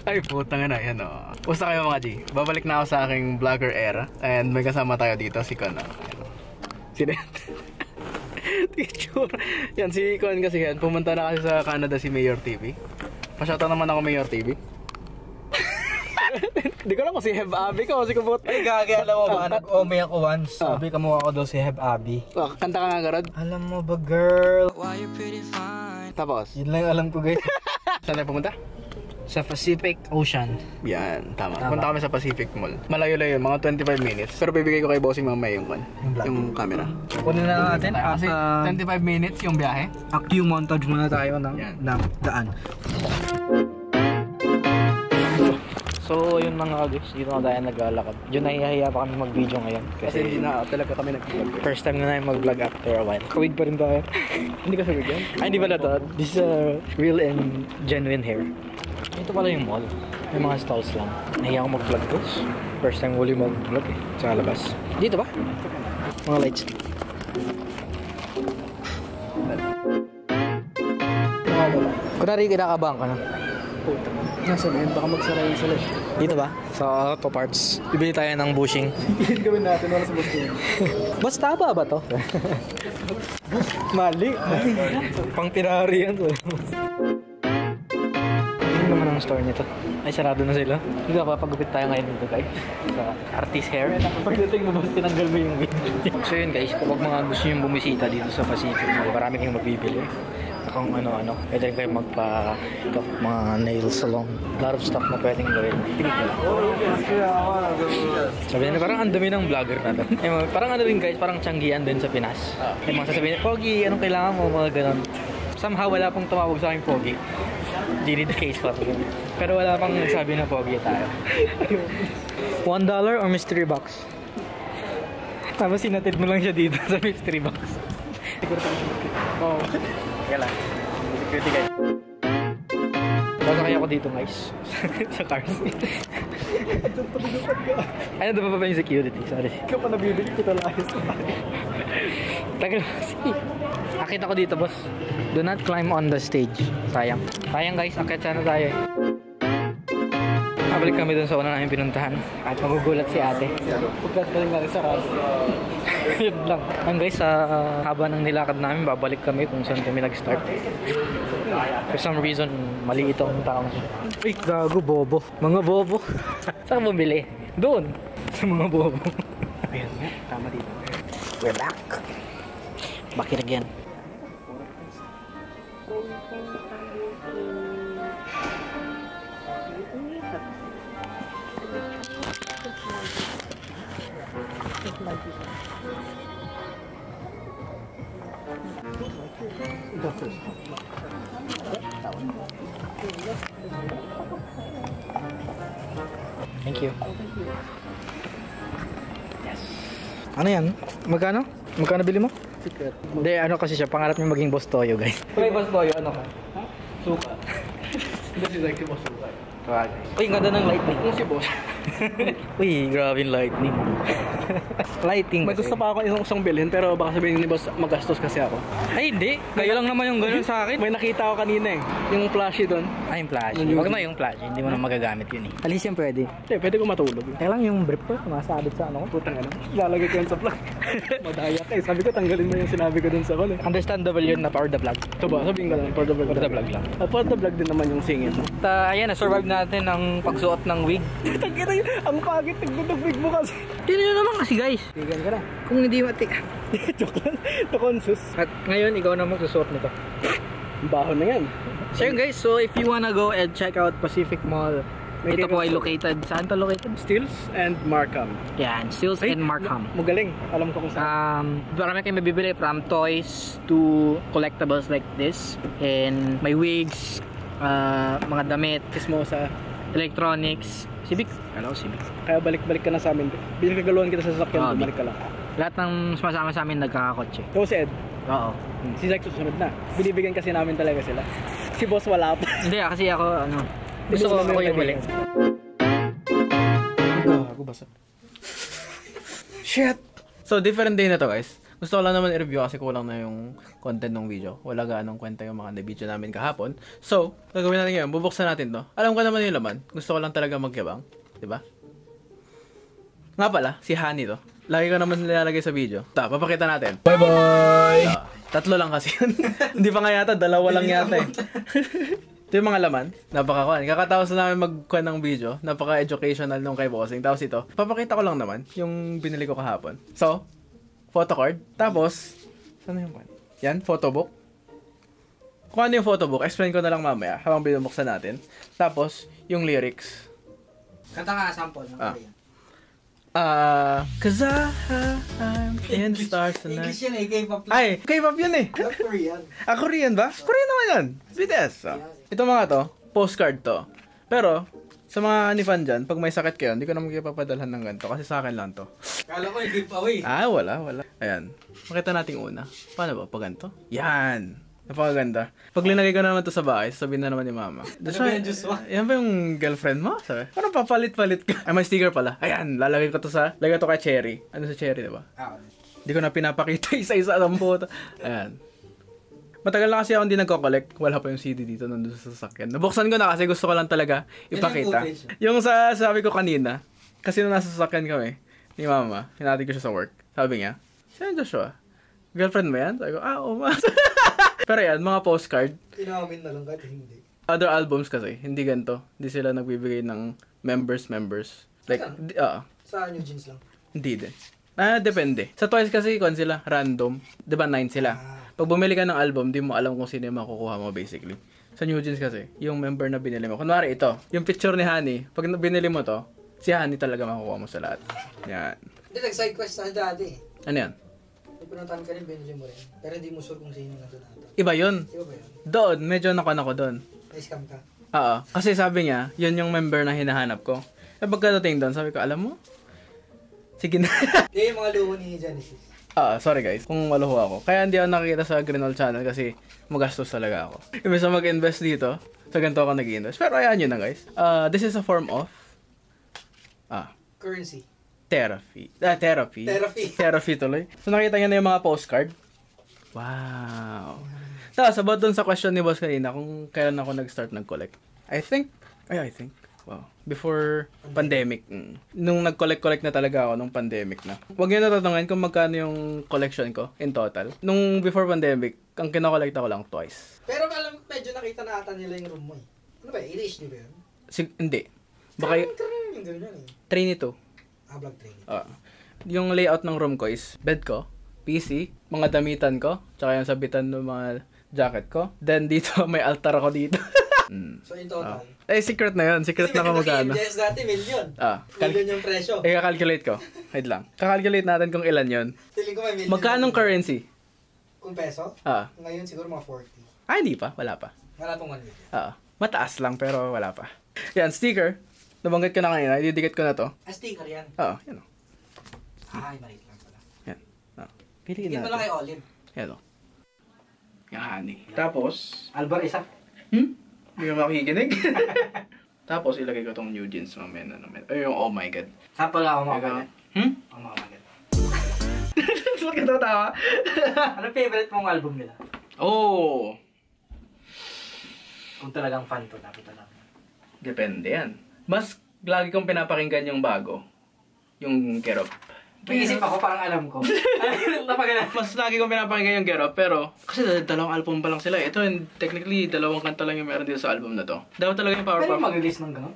Ay, putang ina, yan o. Pusta kayo mga G. Babalik na ako sa aking vlogger era. And may kasama tayo dito, si Con. Sino yan? Teacher. Yan, si Con kasi yan. Pumunta na kasi sa Canada si Mayor TV. Pasyata naman ako Mayor TV. Hindi ko lang kung si Heb Abi ka o si Kubot. Ay, gagi, alam mo ba? Nag-ome ako once. Sabi ka mo ako daw si Heb Abi. Oh, kanta ka nga, Garod. Alam mo ba, girl? Tapos? Yun lang yung alam ko, guys. Saan tayo pumunta? Sa Pacific Ocean. Yan, tama. Punta kami sa Pacific Mall. Malayo-layo, mga 25 minutes. Pero bibigay ko kay bossing mamaya yung camera. Kunin na natin. Kasi 25 minutes yung biyahe. Active montage muna tayo ng daan. So, yun mga guys, dito na tayo naglalakad. Yun, nahihiya pa kami mag-video ngayon. Kasi hindi na talaga kami nag-vlog. First time na namin mag-vlog after a while. Kawid pa rin tayo. Hindi ka sabig yan? Ay, hindi pala to. This is real and genuine hair. Ito pala yung mall. May mga stalls lang. Nahiya ako mag-vlog guys. First time huli mag-vlog eh. Sa labas. Dito ba? Mga lights. Kunwari, kinakabahan ka na. Puta. Nasa yun, baka magsara yung sala. Dito ba? Sa auto parts. Bibili tayo ng bushing. Hindi gawin natin, wala sa basta yun. Mas taba ba to? Mali. Pang Ferrari yan to. Ano naman ang store nito? Ay, sarado na sila. Hindi ka papagupit tayo ngayon dito guys. Sa Artist Hair. Pagdating mo ba, tinanggal mo yung video. So yun guys, kapag mga gusto nyo bumisita dito sa Pacific Mall, marami kayong magbibili. Kung ano-ano, pwede rin kayo mga nail salon. A lot of stuff na pwedeng gawin. Tingin nila. Sabi nila, parang ang dami ng vlogger natin. Parang ano rin guys, parang tiyanggian din sa Pinas. Yung mga sasabihin, Pogi, anong kailangan mo? Mga ganon. Somehow wala pong tumawag sa akin Pogi. Di need case pa. Pero wala pang sabi na Pogi tayo. $1 or mystery box? Tapos sinatid mo lang siya dito sa mystery box. Siguro pa Oo. Kaya lang. Security guys. Sasakay ako dito guys. Sa cars. Ano doon pa ba yung security? Sorry. Ikaw pa nabibili kita layos. Tagal kasi. Akit ako dito boss. Do not climb on the stage. Sayang. Sayang guys. Akit sana tayo. Nabalik kami dun sa una namin pinuntahan. At magugulat si ate. Pagkat ka rin nga sa rad. Yun lang. Ang guys, sa haba ng nilakad namin, babalik kami kung saan kami nag-start. For some reason, mali itong taong. Uy, gago, bobo. Mga bobo. Saan ka bumili? Doon. Sa mga bobo. Ayan nga, tama dito. We're back. Bakit again? Thank you. Yes. Ano yan? Magkano? Magkano bili mo? Secret. Hindi, ano kasi siya, pangarap niya maging boss toyo, guys. Kung boss Toyo, ano ka? Suka. Hindi si Zach si boss Suka. Uy, ganda ng lightning. Kung si boss. Uy, grabe yung lightning. Lighting May kasi. gusto pa ako isang bilhin pero baka sabihin ni boss magastos kasi ako. Ay, hindi. Kayo lang naman yung ganun sa akin. May nakita ako kanina eh. Yung flashy doon. Ay, yung flash. Huwag na yung flash. Hindi mo na magagamit yun eh. Alis yan pwede. Hindi, pwede ko matulog. Kaya lang yung brief ko, sumasabit sa ano ko. Putang ano. Lalagay ko yan sa vlog. Madaya ka eh. Sabi ko tanggalin mo yung sinabi ko dun sa call eh. Understandable yun na for the vlog. So ba, sabihin ko lang, for the vlog. For the vlog lang. For the vlog din naman yung singin mo. Ayan, na-survive natin ang pagsuot ng wig. Tangina yun, ang pagit, nagdudugwig mo kasi. Tino yun naman kasi guys. Tigan ka na. Kung hindi mati. Joke lang, na-conscious. At ngayon, ikaw na magsusuot nito. Baho na yan. So yun guys, so if you wanna go and check out Pacific Mall, May ito po ay dito- located, saan to located? Steels and Markham. Yan, Stills and Markham. Magaling. Alam ko kung saan. Marami kayong mabibili from toys to collectibles like this. And may wigs, mga damit, Chismosa. electronics, Civic. Hello, Civic. Kaya balik-balik ka na sa amin. Binigagaluhan kita sa sasakyan, bumalik ka lang. Lahat ng sumasama sa amin nagkakakotse. Ito si Ed. Oo. Si Zach susunod na. Binibigyan kasi namin talaga sila. Si boss wala pa. Hindi kasi ako, gusto ko ako yung balik. Gago basa. Shit! So, different day na to guys. Gusto ko lang naman i-review kasi kulang na yung content ng video. Wala gaanong kwenta yung mga na-video namin kahapon. So, gagawin natin ngayon. Bubuksan natin to. Alam ko naman yung laman. Gusto ko lang talaga magyabang. Diba? Nga pala, si Honey to. Lagi ko naman nilalagay sa video. Papakita natin. Bye-bye! Tatlo lang kasi yun. Hindi pa nga yata, dalawa lang yata eh. Ito yung mga laman. Napakakuan. Kakatapos na namin magkuhan ng video. Napaka-educational nung kay Bossing. Tapos ito, papakita ko lang naman yung binili ko kahapon. So, photo card. Tapos, saan yung kuhan? Yan, photo book. Kung ano yung photo book, explain ko na lang mamaya habang binubuksan natin. Tapos, yung lyrics. Kanta nga, sample. Cause I'm in the stars tonight. English yan eh, K-pop lang. Ay, K-pop yun eh. Not Korean. Korean ba? Korean naman yan. BTS. Ito mga to, postcard to. Pero, sa mga ni fan dyan, pag may sakit kayo, hindi ko naman kayo papadalhan ng ganito kasi sa akin lang to. Kala ko yung giveaway. Wala. Ayan. Makita natin una. Paano ba? Pag ganito? Yan. Napakaganda. Pag linagay ko na naman to sa bahay, sasabihin na naman ni mama. Ano ba yung juice mo? Yan ba yung girlfriend mo? Sabi, parang papalit-palit ka. Ay, may sticker pala. Ayan, lalagay ko to lagay to kay Cherry. Ano sa Cherry, diba? Hindi ko na pinapakita isa-isa ang photo. Ayan. Matagal na kasi ako hindi nagko-collect. Wala pa yung CD dito nandun sa sasakyan. Nabuksan ko na kasi gusto ko lang talaga ipakita. Yung sabi ko kanina, kasi nung nasa sasakyan kami, ni mama, hinatid ko siya sa work. Sabi niya, siya yung Joshua. Girlfriend mo yan? Sabi ko, oo ma. Pero yan, mga postcard. Inamin na lang kahit hindi. Other albums kasi, hindi ganito. Hindi sila nagbibigay ng members. Like, Sa New Jeans lang. hindi din. Depende. Sa Twice kasi, kung sila, random. Diba, 9 sila. Pag bumili ka ng album, di mo alam kung sino yung makukuha mo basically. Sa New Jeans kasi, yung member na binili mo. Kunwari ito, yung picture ni Honey, pag binili mo to, si Honey talaga makukuha mo sa lahat. Yan. Hindi, nag-side quest na dati. Ano yan? May pinuntahan ka rin, binili mo rin. Pero hindi mo sure kung sino nandun ata. Iba yun. Iba ba yun? Doon, medyo nakuha ako doon. Na-scam ka? Oo. Kasi sabi niya, yun yung member na hinahanap ko. Eh pagkadating doon, sabi ko, alam mo? Sige na. Yung mga luho ni Genesis. Sorry guys, kung maluho ako. Kaya hindi ako nakikita sa Greenwald Channel kasi magastos talaga ako. Imbes na mag-invest dito, sa ganito ako nag-invest. Pero ayan yun na guys. This is a form of Currency. therapy. Therapy. Therapy tuloy. So nakita niyo na yung mga postcard. Wow. Tapos about dun sa question ni boss kanina kung kailan ako nag-start nag-collect. I think. Wow. Before pandemic. Nung nag-collect na talaga ako nung pandemic na. Huwag niyo natatanungin kung magkano yung collection ko in total. Nung before pandemic, ang kinokollect ko lang twice. Pero alam ko medyo nakita na ata nila yung room mo eh. Ano ba, i-HD ba yun? Hindi. Baka yung ganyan eh. Trinity. Vlog training. Yung layout ng room ko is bed ko, PC, mga damitan ko, tsaka yung sabitan ng mga jacket ko. Then dito, may altar ako dito. So in total? Secret na yun. Secret na kamagano. Yes, dati million. Million yung presyo. Kakalculate ko. Wait lang. Kakalculate natin kung ilan yun. Feeling ko may million. Magkanong currency? Kung peso? Ngayon siguro mga 40. Hindi pa. Wala pa. Wala pang 1 million. Mataas lang pero wala pa. Yan, sticker. Nabanggit ko na kanina. Ididikit ko na to. Sticker yan? Yan o. Ay, maliit lang pala. Yan. Piliin natin. Higit mo lang kay Olive. Yan o. Yung honey. Tapos, Albar isa. Hindi ka makikinig. Tapos, ilagay ko tong New Jeans mamaya na naman. Ay, yung oh my god. Sample lang ako mga magad. Ang mga magad. Ba't ka tatawa? Ano favorite mong album nila? Kung talagang fan to, dapat alam. Depende yan. Mas lagi kong pinapakinggan yung bago. Yung Get Up. May isip ako, parang alam ko. Mas lagi kong pinapakinggan yung Get Up, pero kasi dalawang album pa lang sila. Ito, technically, dalawang kanta lang yung meron dito sa album na to. Dapat talaga yung Powerpuff. Pwede mag-release ng gano'n?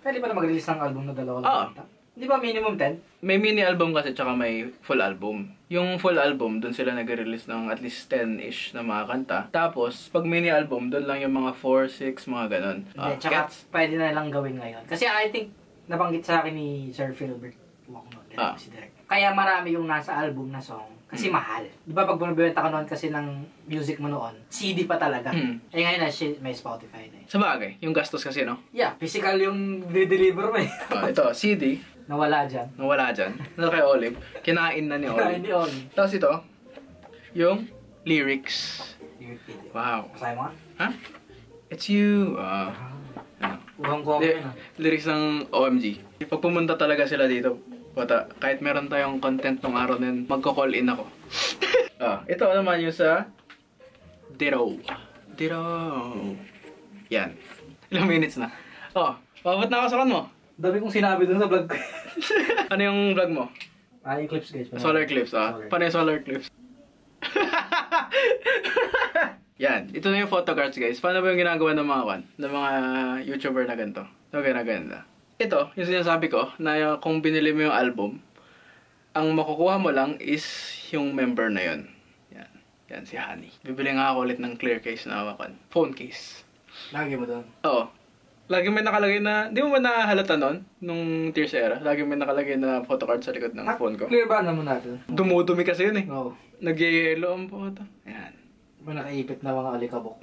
Pwede pa na mag-release ng album na dalawa lang kanta? Di ba minimum 10? May mini album kasi, tsaka may full album. Yung full album, dun sila nag-release ng at least 10-ish na mga kanta. Tapos, pag mini album, dun lang yung mga 4, 6, mga ganon. Tsaka pwede na lang gawin ngayon. Kasi I think, nabanggit sa akin ni Sir Philbert. Si Direk. Kaya marami yung nasa album na song. Kasi mahal. Di ba pag bumibenta ka noon kasi ng music mo noon, CD pa talaga. Eh ngayon na may Spotify na eh. Sa bagay, yung gastos kasi, no? Yeah, physical yung deliver mo eh. Ito, CD. Nawala dyan. Ito kay Olive. Kinain na ni Olive. Kinain ni Olive. Tapos ito, yung lyrics. Wow. Kasaya mo nga? It's you. Uwang ko ako yun Lyrics ng OMG. Pag pumunta talaga sila dito, Bata, kahit meron tayong content tong araw na yun, magko-call in ako. Ito naman yung sa Ditto. Yan. Ilang minutes na. Pabot na ako sa kan mo. Dami kong sinabi dun sa vlog ko. Ano yung vlog mo? Eclipse guys. Solar eclipse, Paano yung solar eclipse? Yan. Ito na yung photo cards, guys. Paano ba yung ginagawa ng mga YouTuber na ganito? Ito ginaganda. Ito, yung sinasabi ko, na kung binili mo yung album, ang makukuha mo lang is yung member na yun. Yan. Yan, si Honey. Bibili nga ako ulit ng clear case na hawakan. Phone case. Lagi mo doon? Oo. Lagi may nakalagay na, di mo ba nahalata nun? Nung Tears era? Lagi may nakalagay na photo card sa likod ng phone ko. Clear ba naman natin? Dumudumi kasi yun eh. Oo. Nag-yellow ang photo. Ayan. Ba nakaipit na mga alikabok?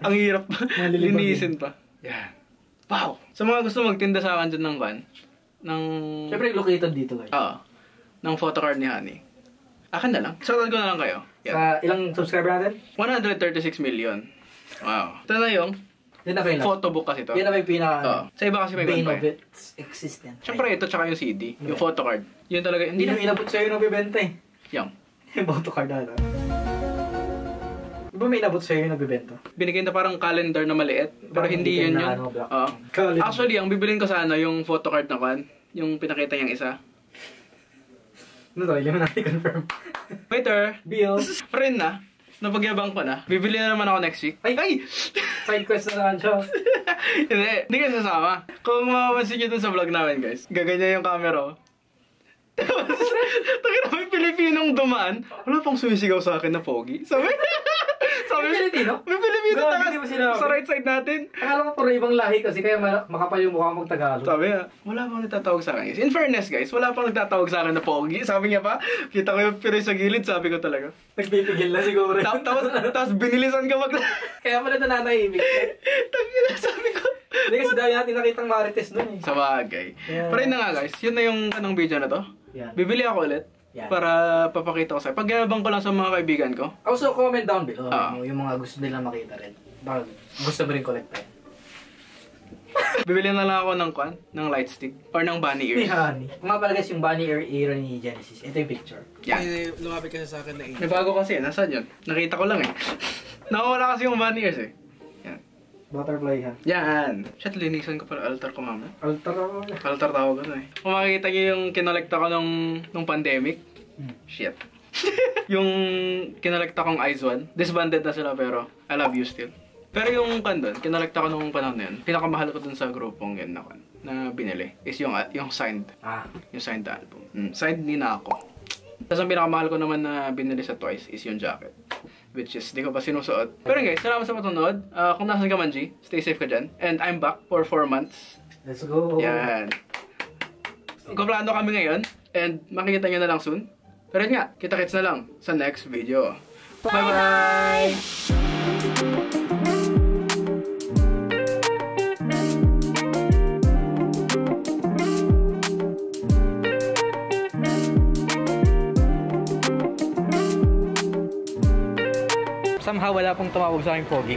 Ang hirap pa. Malilibagin. Linisin pa. Yan. Wow! Sa mga gusto magtinda sa akin dyan ng van, Siyempre located dito guys. ng photocard ni Honey. Akin na lang. Shoutout ko na lang kayo. Yan. Sa ilang subscriber natin? 136 million. Wow. Ito na yung Yan na ba yung photobook kasi to. Yan na ba yung pinaka... Sa iba kasi may bane ganun of pa eh. its existence. Siyempre ito tsaka yung CD. Yung photocard. Yun talaga. Hindi Hindi na inabot sa'yo ng bibenta eh. Yung. Yung photocard na. Di ba may inabot sa'yo yung nagbibenta? Binigay na parang calendar na maliit. Pero Parang hindi hindi yun na yun. ano, black. Oo. Calendar. Actually, ang bibilin ko sana yung photocard na kan. Yung pinakita niyang isa. Ano to? Hindi mo natin confirm. Waiter! Bill. Friend na. Napagyabang ko na. Bibili na naman ako next week. Ay! Side quest na naman siya. Hindi kayo sasama. Kung mapapansin nyo dun sa vlog namin, guys. Gaganyan yung camera. Takina, may Pilipinong dumaan. Wala pang sumisigaw sa akin na pogi. Sabi May Pilipino? May Pilipino Grabe, takas hindi mo sinabi. sa right side natin. Akala ko puro ibang lahi kasi kaya makapal yung mukha mong Tagalog. Sabi niya, wala pang nagtatawag sa akin. In fairness, guys, wala pang nagtatawag sa akin na pogi. Sabi niya pa, kita ko yung piroy sa gilid, sabi ko talaga. Nagpipigil na siguro. Tapos binilisan ka Kaya pala nananahimik. sabi ko. Hindi kasi dahil natin nakitang marites doon eh. Sa bagay. Yeah. Pero yun na nga, guys. Yun na yung anong video na to. Yan. Bibili ako ulit. Yan. Para papakita ko sa'yo. Pagyabang ko lang sa mga kaibigan ko. Also, comment down below yung mga gusto nila makita rin. Baka gusto mo rin kolektahin. Bibili na lang ako ng light stick. Or ng bunny ears. Honey. Kung nga pala guys yung bunny ear era ni Genesis. Ito yung picture. Yan. Lumapit kasi sa akin na May bago kasi. Nasaan yun? Nakita ko lang eh. Nakawala kasi yung bunny ears eh. Yan. Butterfly ha. Yan. Shit, linisan ko pala altar ko mamaya. Altar Altar tawag ko eh. Kung makikita niyo yung kinolekta ko nung pandemic. Shit. Yung kinolekta kong Eyes One. Disbanded na sila pero I love you still. Pero yung doon, kinolekta ko nung panahon na yun. Pinakamahal ko dun sa grupong yun na binili. Is yung signed. Yung signed album. Signed ni Nako. Tapos ang pinakamahal ko naman na binili sa Twice is yung jacket. Which is, di ko pa sinusuot. Pero guys, salamat sa patunood. Kung nasan ka man, G, stay safe ka dyan. And I'm back for 4 months. Let's go. Yan. Magkaplano kami ngayon. And makikita nyo na lang soon. Pero yun nga, kita-kits na lang sa next video. Bye-bye! Somehow wala pong tumawag sa akin pogi.